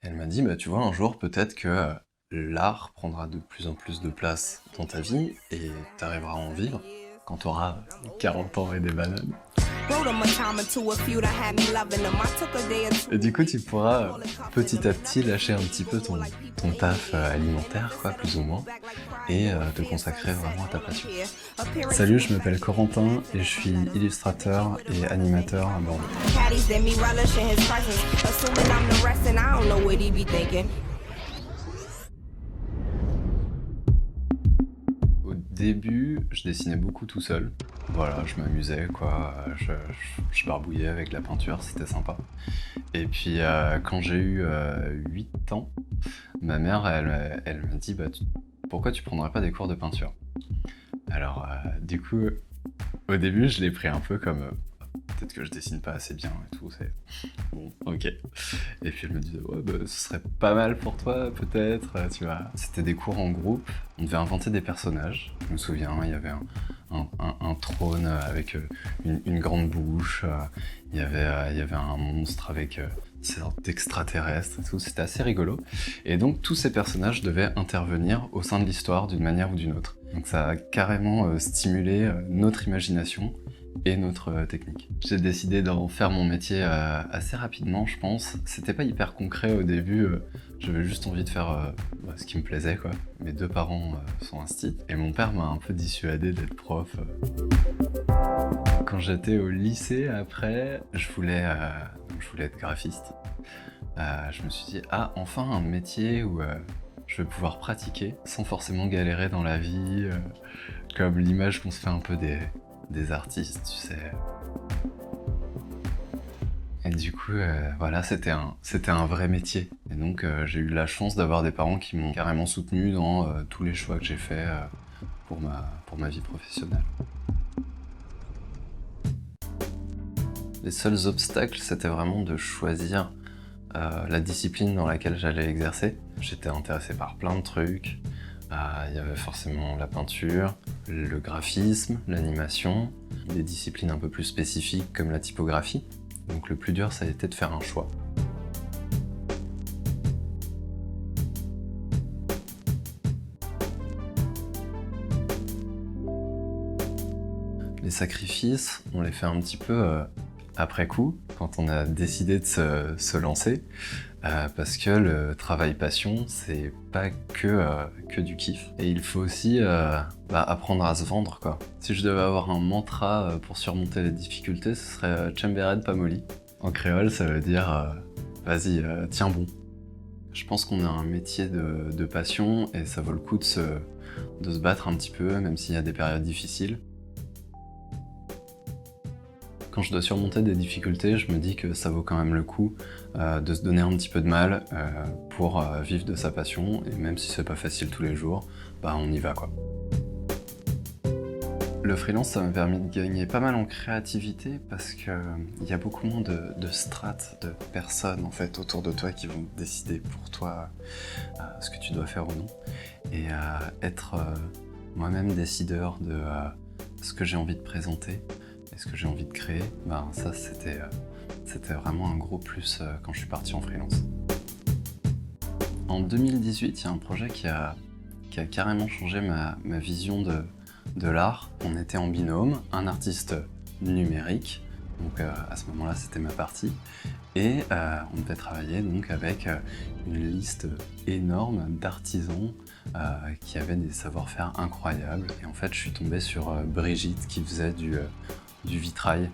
Elle m'a dit: «Bah, tu vois, un jour, peut-être que, l'art prendra de plus en plus de place dans ta vie et tu arriveras à en vivre quand tu auras 40 ans et des bananes». Et du coup, tu pourras, petit à petit lâcher un petit peu ton taf, alimentaire quoi, plus ou moins, et te consacrer vraiment à ta passion. Salut, je m'appelle Corentin et je suis illustrateur et animateur à Bordeaux. Au début, je dessinais beaucoup tout seul. Voilà, je m'amusais quoi, je barbouillais avec la peinture, c'était sympa. Et puis, quand j'ai eu, 8 ans, ma mère, elle me dit: «Bah, pourquoi tu prendrais pas des cours de peinture?» Alors, du coup, au début, je l'ai pris un peu comme, peut-être que je dessine pas assez bien et tout, c'est bon, OK. Et puis elle me disait: «Ouais, bah, ce serait pas mal pour toi peut-être, tu vois?» C'était des cours en groupe, on devait inventer des personnages. Je me souviens, il y avait un trône avec une grande bouche, il y avait un monstre avec des sortes d'extraterrestres et tout, c'était assez rigolo. Et donc tous ces personnages devaient intervenir au sein de l'histoire d'une manière ou d'une autre. Donc ça a carrément stimulé notre imagination et notre technique. J'ai décidé d'en faire mon métier assez rapidement, je pense. C'était pas hyper concret au début, j'avais juste envie de faire ce qui me plaisait, quoi. Mes deux parents sont instits, et mon père m'a un peu dissuadé d'être prof. Quand j'étais au lycée, après, je voulais être graphiste. Je me suis dit, ah, enfin un métier où je vais pouvoir pratiquer sans forcément galérer dans la vie, comme l'image qu'on se fait un peu des artistes, tu sais. Et du coup, voilà, c'était un vrai métier. Et donc, j'ai eu la chance d'avoir des parents qui m'ont carrément soutenu dans tous les choix que j'ai faits pour ma vie professionnelle. Les seuls obstacles, c'était vraiment de choisir la discipline dans laquelle j'allais exercer. J'étais intéressé par plein de trucs. Il y avait forcément la peinture, le graphisme, l'animation, des disciplines un peu plus spécifiques comme la typographie. Donc le plus dur, ça a été de faire un choix. Les sacrifices, on les fait un petit peu après coup, quand on a décidé de se lancer. Parce que le travail passion, c'est pas que du kiff. Et il faut aussi apprendre à se vendre, quoi. Si je devais avoir un mantra pour surmonter les difficultés, ce serait Chembered Pamoli. En créole, ça veut dire vas-y, tiens bon. Je pense qu'on a un métier de passion et ça vaut le coup de se battre un petit peu, même s'il y a des périodes difficiles. Quand je dois surmonter des difficultés, je me dis que ça vaut quand même le coup de se donner un petit peu de mal pour vivre de sa passion, et même si c'est pas facile tous les jours, on y va quoi. Le freelance, ça m'a permis de gagner pas mal en créativité parce qu'il y a beaucoup moins de strates, de personnes en fait autour de toi qui vont décider pour toi ce que tu dois faire ou non. Et être moi-même décideur de ce que j'ai envie de présenter, ce que j'ai envie de créer, ça c'était vraiment un gros plus quand je suis parti en freelance. En 2018, il y a un projet qui a carrément changé ma vision de l'art. On était en binôme, un artiste numérique, donc à ce moment-là c'était ma partie, et on devait travailler donc avec une liste énorme d'artisans qui avaient des savoir-faire incroyables. Et en fait je suis tombé sur Brigitte qui faisait du vitrail.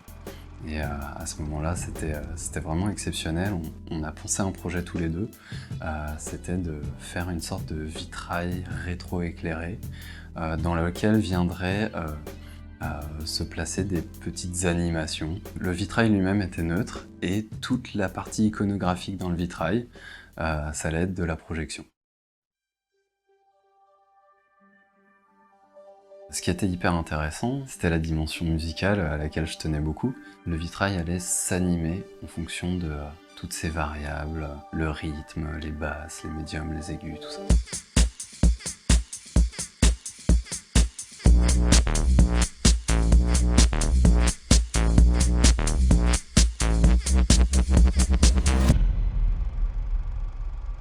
Et à ce moment-là, c'était vraiment exceptionnel. On a pensé à un projet tous les deux. C'était de faire une sorte de vitrail rétro-éclairé dans lequel viendraient se placer des petites animations. Le vitrail lui-même était neutre et toute la partie iconographique dans le vitrail, ça allait être de la projection. Ce qui était hyper intéressant, c'était la dimension musicale à laquelle je tenais beaucoup. Le vitrail allait s'animer en fonction de toutes ces variables, le rythme, les basses, les médiums, les aigus, tout ça.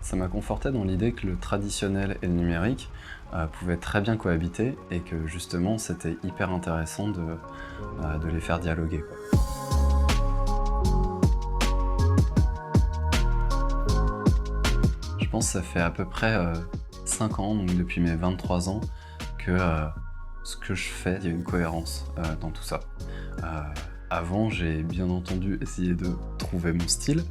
Ça m'a conforté dans l'idée que le traditionnel et le numérique pouvaient très bien cohabiter et que justement c'était hyper intéressant de les faire dialoguer, quoi. Je pense que ça fait à peu près 5 ans, donc depuis mes 23 ans, que ce que je fais, il y a une cohérence dans tout ça. Euh, Avant, j'ai bien entendu essayé de trouver mon style.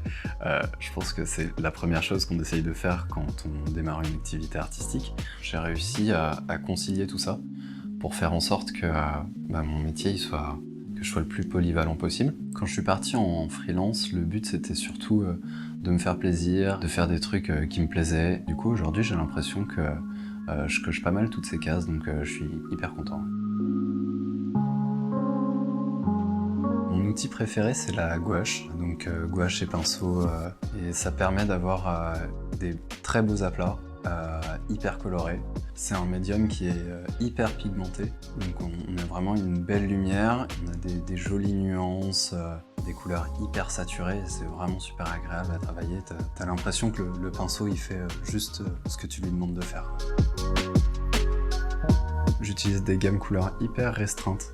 Je pense que c'est la première chose qu'on essaye de faire quand on démarre une activité artistique. J'ai réussi à concilier tout ça pour faire en sorte que mon métier que je sois le plus polyvalent possible. Quand je suis parti en freelance, le but c'était surtout de me faire plaisir, de faire des trucs qui me plaisaient. Du coup, aujourd'hui, j'ai l'impression que je coche pas mal toutes ces cases, donc je suis hyper content. Mon outil préféré, c'est la gouache. Donc gouache et pinceau, et ça permet d'avoir des très beaux aplats, hyper colorés. C'est un médium qui est hyper pigmenté, donc on a vraiment une belle lumière, on a des jolies nuances, des couleurs hyper saturées, et c'est vraiment super agréable à travailler. T'as l'impression que le pinceau il fait juste ce que tu lui demandes de faire. J'utilise des gammes couleurs hyper restreintes.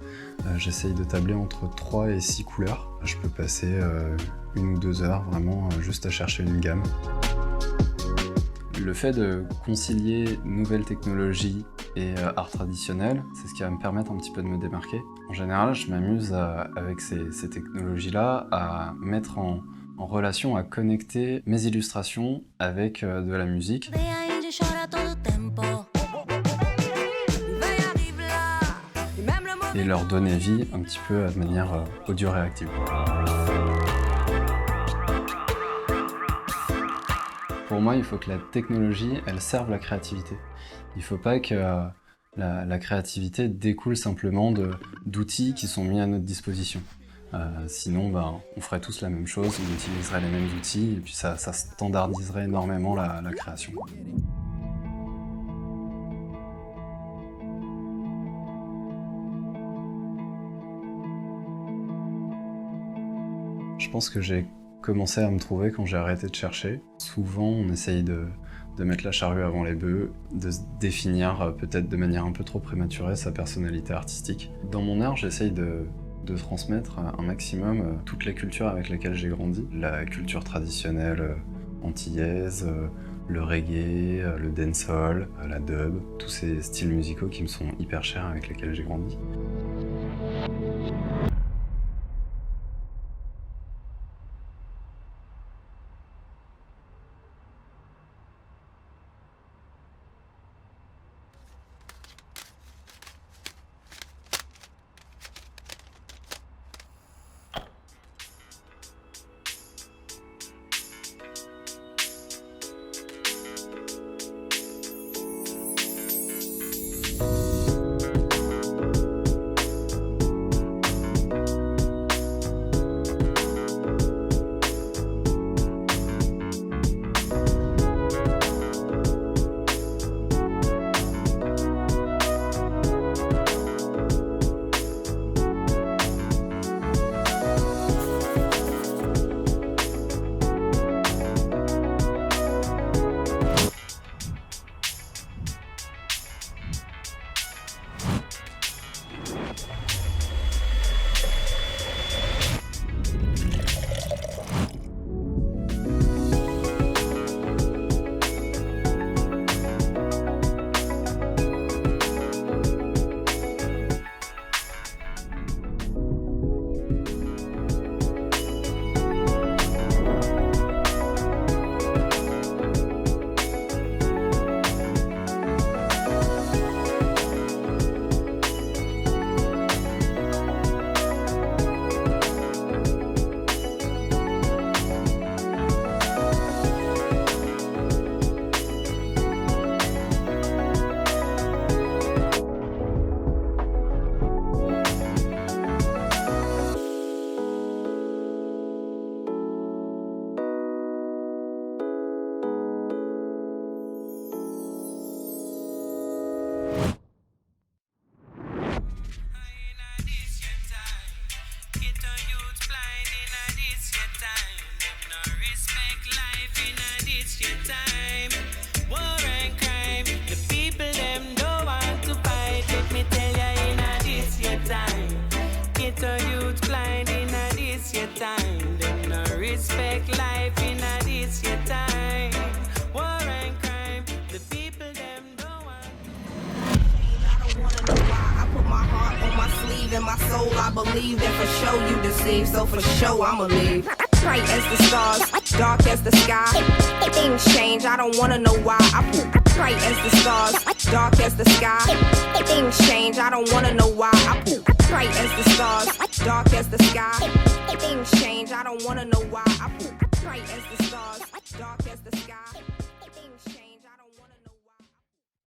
J'essaye de tabler entre 3 et 6 couleurs. Je peux passer 1 ou 2 heures vraiment juste à chercher une gamme. Le fait de concilier nouvelles technologies et art traditionnel, c'est ce qui va me permettre un petit peu de me démarquer. En général, je m'amuse avec ces technologies-là à mettre en relation, à connecter mes illustrations avec de la musique. Et leur donner vie un petit peu de manière audio-réactive. Pour moi, il faut que la technologie, elle serve la créativité. Il ne faut pas que la créativité découle simplement d'outils qui sont mis à notre disposition. Sinon, on ferait tous la même chose, on utiliserait les mêmes outils, et puis ça standardiserait énormément la création. Je pense que j'ai commencé à me trouver quand j'ai arrêté de chercher. Souvent, on essaye de mettre la charrue avant les bœufs, de se définir peut-être de manière un peu trop prématurée sa personnalité artistique. Dans mon art, j'essaye de transmettre un maximum toutes les cultures avec lesquelles j'ai grandi. La culture traditionnelle antillaise, le reggae, le dancehall, la dub, tous ces styles musicaux qui me sont hyper chers avec lesquels j'ai grandi. Respect life in a this your time. War and crime, the people them don't want. I don't wanna know why I put my heart on my sleeve and my soul I believe that for sure you deceive, so for sure I'ma leave. Bright as the stars, dark as the sky. Things change, I don't wanna know why. I put bright as the stars, dark as the sky. Things change, I don't wanna know why. I put bright as the stars, dark as the sky. Things change, I don't wanna know why.